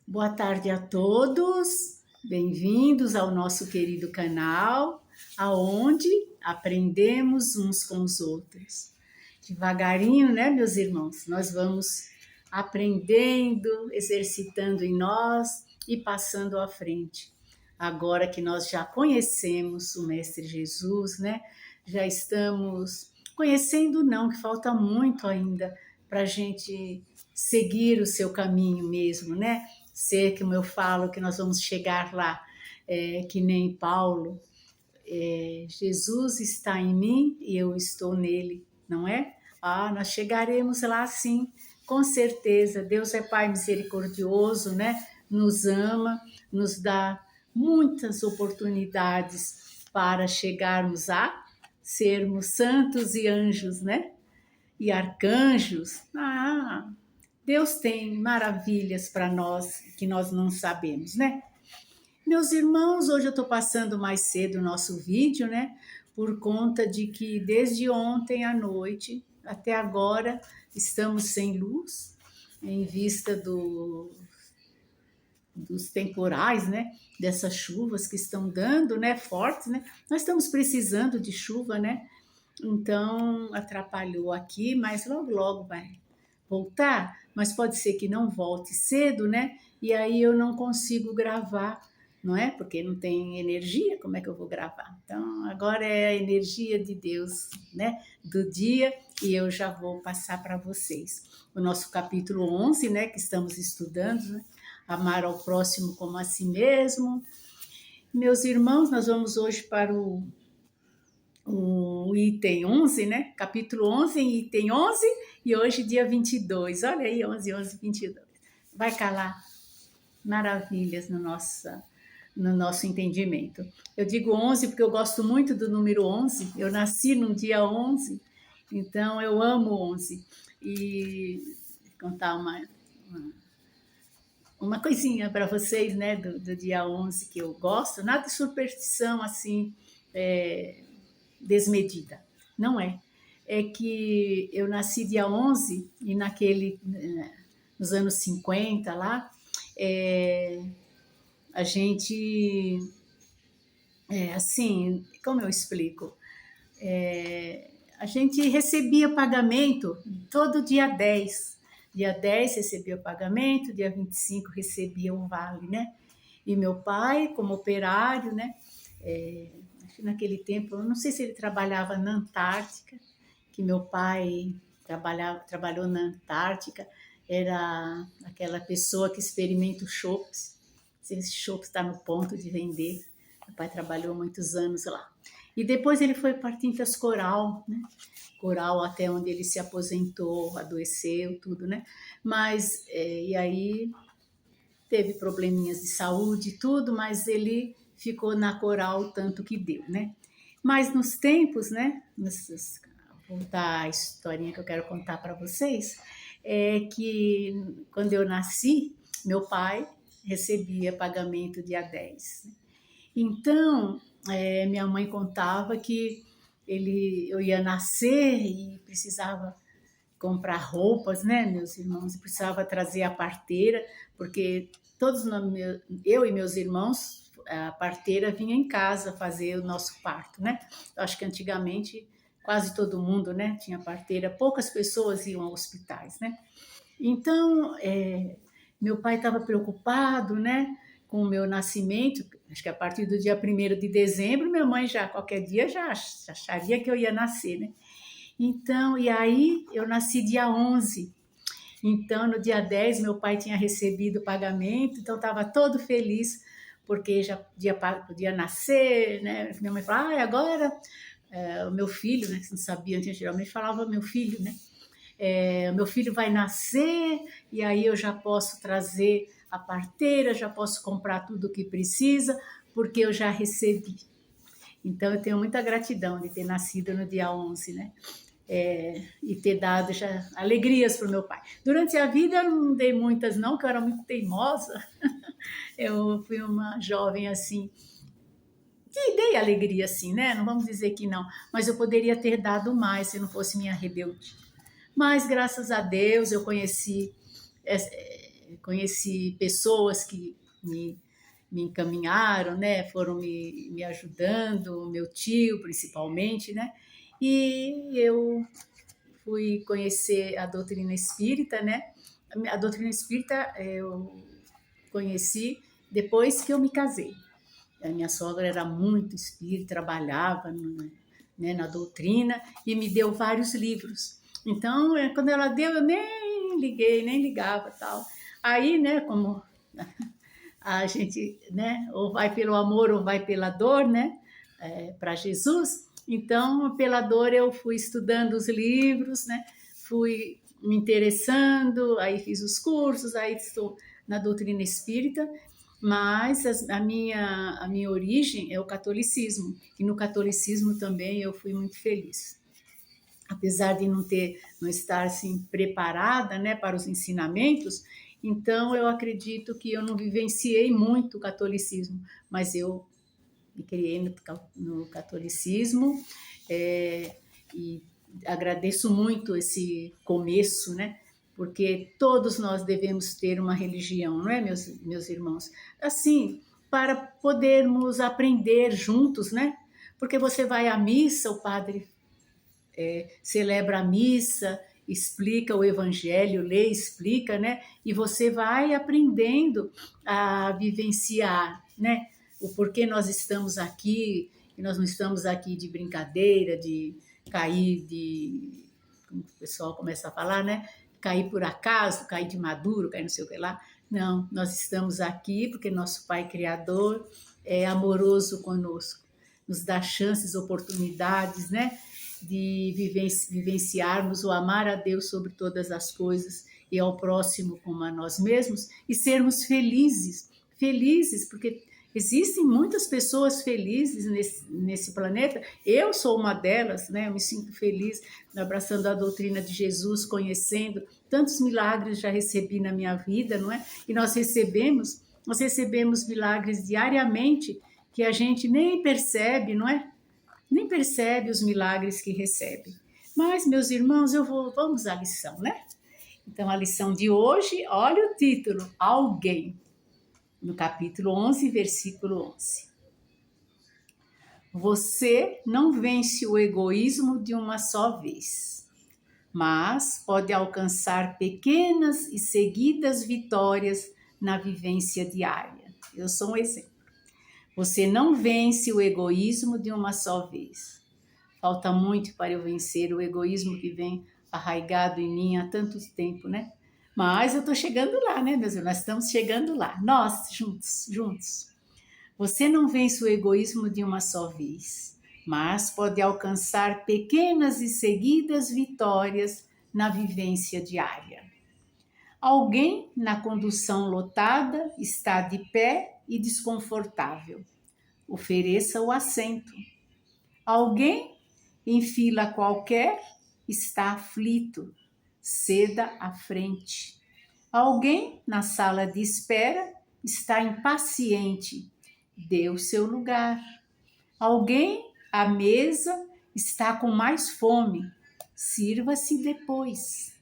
Boa tarde a todos, bem-vindos ao nosso querido canal, aonde aprendemos uns com os outros. Devagarinho, né, meus irmãos? Nós vamos aprendendo, exercitando em nós e passando à frente. Agora que nós já conhecemos o Mestre Jesus, né? Já estamos conhecendo, não, que falta muito ainda para a gente seguir o seu caminho mesmo, né? Ser, como eu falo, que nós vamos chegar lá, que nem Paulo, Jesus está em mim e eu estou nele, não é? Nós chegaremos lá sim, com certeza. Deus é Pai misericordioso, né? Nos ama, nos dá muitas oportunidades para chegarmos a sermos santos e anjos, né? E arcanjos. Deus tem maravilhas para nós que nós não sabemos, né? Meus irmãos, hoje eu estou passando mais cedo o nosso vídeo, né? Por conta de que desde ontem à noite até agora estamos sem luz, em vista dos temporais, né? Dessas chuvas que estão dando, né? Fortes, né? Nós estamos precisando de chuva, né? Então atrapalhou aqui, mas logo logo vai voltar, mas pode ser que não volte cedo, né? E aí eu não consigo gravar, não é? Porque não tem energia, como é que eu vou gravar? Então, agora é a energia de Deus, né? Do dia, e eu já vou passar para vocês. O nosso capítulo 11, né? Que estamos estudando, né? Amar ao próximo como a si mesmo. Meus irmãos, nós vamos hoje para o item 11, né? Capítulo 11, item 11, e hoje dia 22. Olha aí, 11, 11, 22. Vai calar maravilhas no nosso entendimento. Eu digo 11 porque eu gosto muito do número 11. Eu nasci no dia 11, então eu amo 11. E vou contar uma coisinha para vocês, né, do dia 11 que eu gosto. Nada de superstição assim, desmedida. Não é. É que eu nasci dia 11 e nos anos 50 lá, a gente, assim, como eu explico? A gente recebia pagamento todo dia 10. Dia 10 recebia o pagamento, dia 25 recebia o vale, né? E meu pai, como operário, né? Naquele tempo, eu não sei se ele trabalhava na Antártica, que meu pai trabalhou na Antártica, era aquela pessoa que experimenta o chopps, se esse chopps está no ponto de vender. Meu pai trabalhou muitos anos lá. E depois ele foi para Tintas Coral, né? Coral até onde ele se aposentou, adoeceu, tudo, né? Mas, e aí teve probleminhas de saúde e tudo, mas ele ficou na Coral tanto que deu, né? Mas nos tempos, né? Voltar a historinha que eu quero contar para vocês, é que quando eu nasci, meu pai recebia pagamento dia 10. Então, minha mãe contava que eu ia nascer e precisava comprar roupas, né, meus irmãos, e precisava trazer a parteira, porque eu e meus irmãos, a parteira vinha em casa fazer o nosso parto, né? Eu acho que antigamente quase todo mundo, né, tinha parteira, poucas pessoas iam a hospitais, né? Então, meu pai estava preocupado, né, com o meu nascimento. Acho que a partir do dia 1º de dezembro, minha mãe já, qualquer dia, já acharia que eu ia nascer, né? Então, e aí eu nasci dia 11. Então, no dia 10, meu pai tinha recebido o pagamento, então estava todo feliz, porque já podia nascer, né? Minha mãe falava, agora o meu filho, né? Que não sabia, geralmente falava meu filho, né? Meu filho vai nascer e aí eu já posso trazer a parteira, já posso comprar tudo o que precisa, porque eu já recebi. Então, eu tenho muita gratidão de ter nascido no dia 11, né? E ter dado já alegrias para o meu pai. Durante a vida eu não dei muitas não, porque eu era muito teimosa. Eu fui uma jovem assim, que dei alegria assim, né? Não vamos dizer que não, mas eu poderia ter dado mais se não fosse minha rebeldia. Mas graças a Deus eu conheci conheci pessoas que me encaminharam, né? Foram me ajudando, meu tio principalmente, né? E eu fui conhecer a doutrina espírita, né? A doutrina espírita eu conheci depois que eu me casei. A minha sogra era muito espírita, trabalhava né, na doutrina e me deu vários livros. Então, quando ela deu, eu nem liguei, nem ligava tal. Aí, né, como a gente, né, ou vai pelo amor ou vai pela dor, né, para Jesus. Então, pela dor eu fui estudando os livros, né, fui me interessando, aí fiz os cursos, aí estou na doutrina espírita, mas a minha origem é o catolicismo, e no catolicismo também eu fui muito feliz. Apesar de não estar assim preparada, né, para os ensinamentos, então eu acredito que eu não vivenciei muito o catolicismo, mas eu me criei no catolicismo, e agradeço muito esse começo, né? Porque todos nós devemos ter uma religião, não é, meus irmãos? Assim, para podermos aprender juntos, né? Porque você vai à missa, o padre celebra a missa, explica o evangelho, lê, explica, né? E você vai aprendendo a vivenciar, né? O porquê nós estamos aqui, e nós não estamos aqui de brincadeira, de cair como o pessoal começa a falar, né? Cair por acaso, cair de maduro, cair não sei o que lá. Não, nós estamos aqui porque nosso Pai Criador é amoroso conosco, nos dá chances, oportunidades, né? De vivenciarmos o amar a Deus sobre todas as coisas e ao próximo como a nós mesmos e sermos felizes, felizes, porque existem muitas pessoas felizes nesse planeta. Eu sou uma delas, né? Eu me sinto feliz abraçando a doutrina de Jesus, conhecendo tantos milagres já recebi na minha vida, não é? E nós recebemos milagres diariamente que a gente nem percebe, não é? Nem percebe os milagres que recebe. Mas, meus irmãos, vamos à lição, né? Então, a lição de hoje, olha o título, Alguém, no capítulo 11, versículo 11. Você não vence o egoísmo de uma só vez, mas pode alcançar pequenas e seguidas vitórias na vivência diária. Eu sou um exemplo. Você não vence o egoísmo de uma só vez. Falta muito para eu vencer o egoísmo que vem arraigado em mim há tanto tempo, né? Mas eu estou chegando lá, né, meus irmãos? Nós estamos chegando lá. Nós, juntos. Você não vence o egoísmo de uma só vez, mas pode alcançar pequenas e seguidas vitórias na vivência diária. Alguém na condução lotada está de pé e desconfortável. Ofereça o assento. Alguém em fila qualquer está aflito. Ceda à frente. Alguém na sala de espera está impaciente. Dê o seu lugar. Alguém à mesa está com mais fome. Sirva-se depois.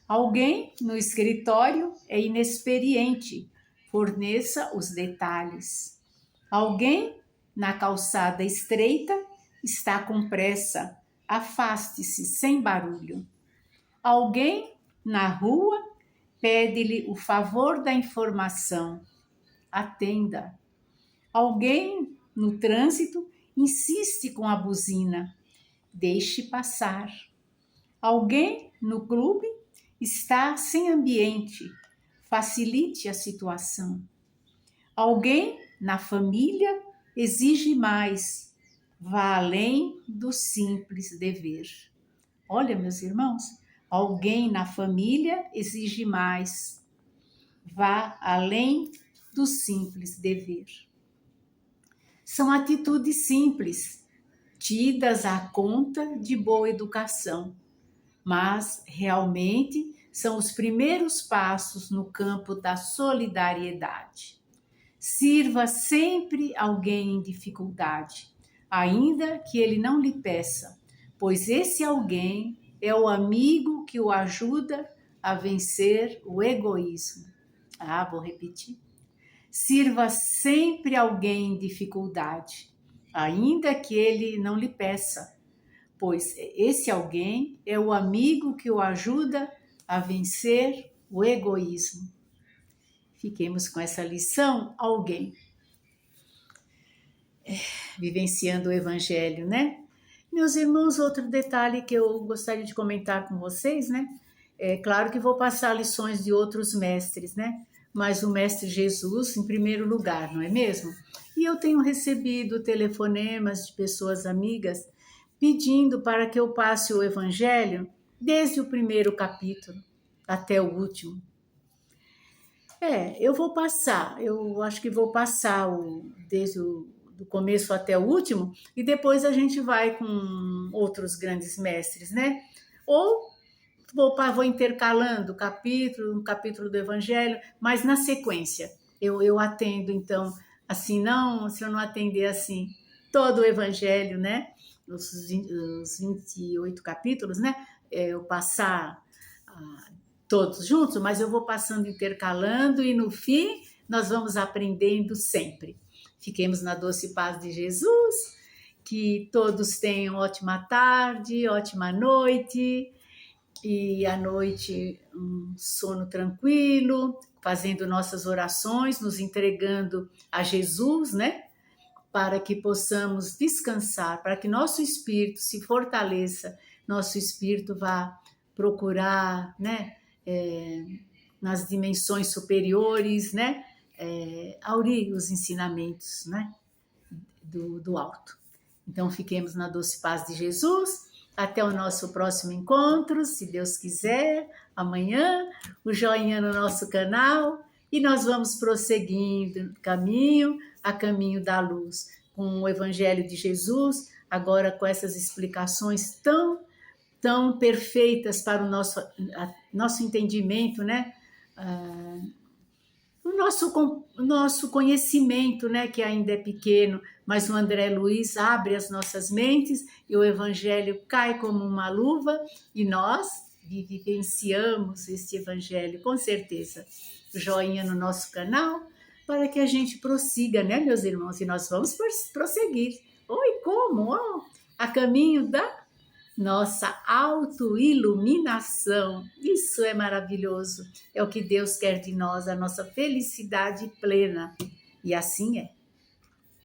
Alguém no escritório é inexperiente. Forneça os detalhes. Alguém na calçada estreita está com pressa. Afaste-se sem barulho. Alguém na rua pede-lhe o favor da informação. Atenda. Alguém no trânsito insiste com a buzina. Deixe passar. Alguém no clube está sem ambiente. Facilite a situação. Alguém na família exige mais. Vá além do simples dever. Olha, meus irmãos, alguém na família exige mais. Vá além do simples dever. São atitudes simples, tidas à conta de boa educação, mas realmente são os primeiros passos no campo da solidariedade. Sirva sempre alguém em dificuldade, ainda que ele não lhe peça, pois esse alguém é o amigo que o ajuda a vencer o egoísmo. Vou repetir. Sirva sempre alguém em dificuldade, ainda que ele não lhe peça, pois esse alguém é o amigo que o ajuda a vencer o egoísmo. Fiquemos com essa lição, alguém. Vivenciando o Evangelho, né? Meus irmãos, outro detalhe que eu gostaria de comentar com vocês, né? É claro que vou passar lições de outros mestres, né? Mas o Mestre Jesus em primeiro lugar, não é mesmo? E eu tenho recebido telefonemas de pessoas amigas pedindo para que eu passe o Evangelho desde o primeiro capítulo até o último. Eu vou passar, eu acho que vou passar desde do começo até o último, e depois a gente vai com outros grandes mestres, né? Ou vou intercalando um capítulo do Evangelho, mas na sequência. Eu atendo, então, assim, não, se eu não atender assim, todo o Evangelho, né? Os 28 capítulos, né? Eu passar todos juntos, mas eu vou passando, intercalando, e no fim nós vamos aprendendo sempre. Fiquemos na doce paz de Jesus, que todos tenham ótima tarde, ótima noite, e à noite um sono tranquilo, fazendo nossas orações, nos entregando a Jesus, né? Para que possamos descansar, para que nosso espírito se fortaleça, nosso espírito vá procurar, né? Nas dimensões superiores, né? Aurir os ensinamentos, né? Do alto. Então, fiquemos na doce paz de Jesus. Até o nosso próximo encontro, se Deus quiser, amanhã, o joinha no nosso canal, e nós vamos prosseguindo a caminho da luz, com o Evangelho de Jesus, agora com essas explicações tão perfeitas para o nosso entendimento, né? O nosso conhecimento, né, que ainda é pequeno, mas o André Luiz abre as nossas mentes e o Evangelho cai como uma luva e nós vivenciamos este Evangelho, com certeza. Joinha no nosso canal, para que a gente prossiga, né, meus irmãos? E nós vamos prosseguir. Oi, como? A caminho da nossa autoiluminação. Isso é maravilhoso. É o que Deus quer de nós, a nossa felicidade plena. E assim é.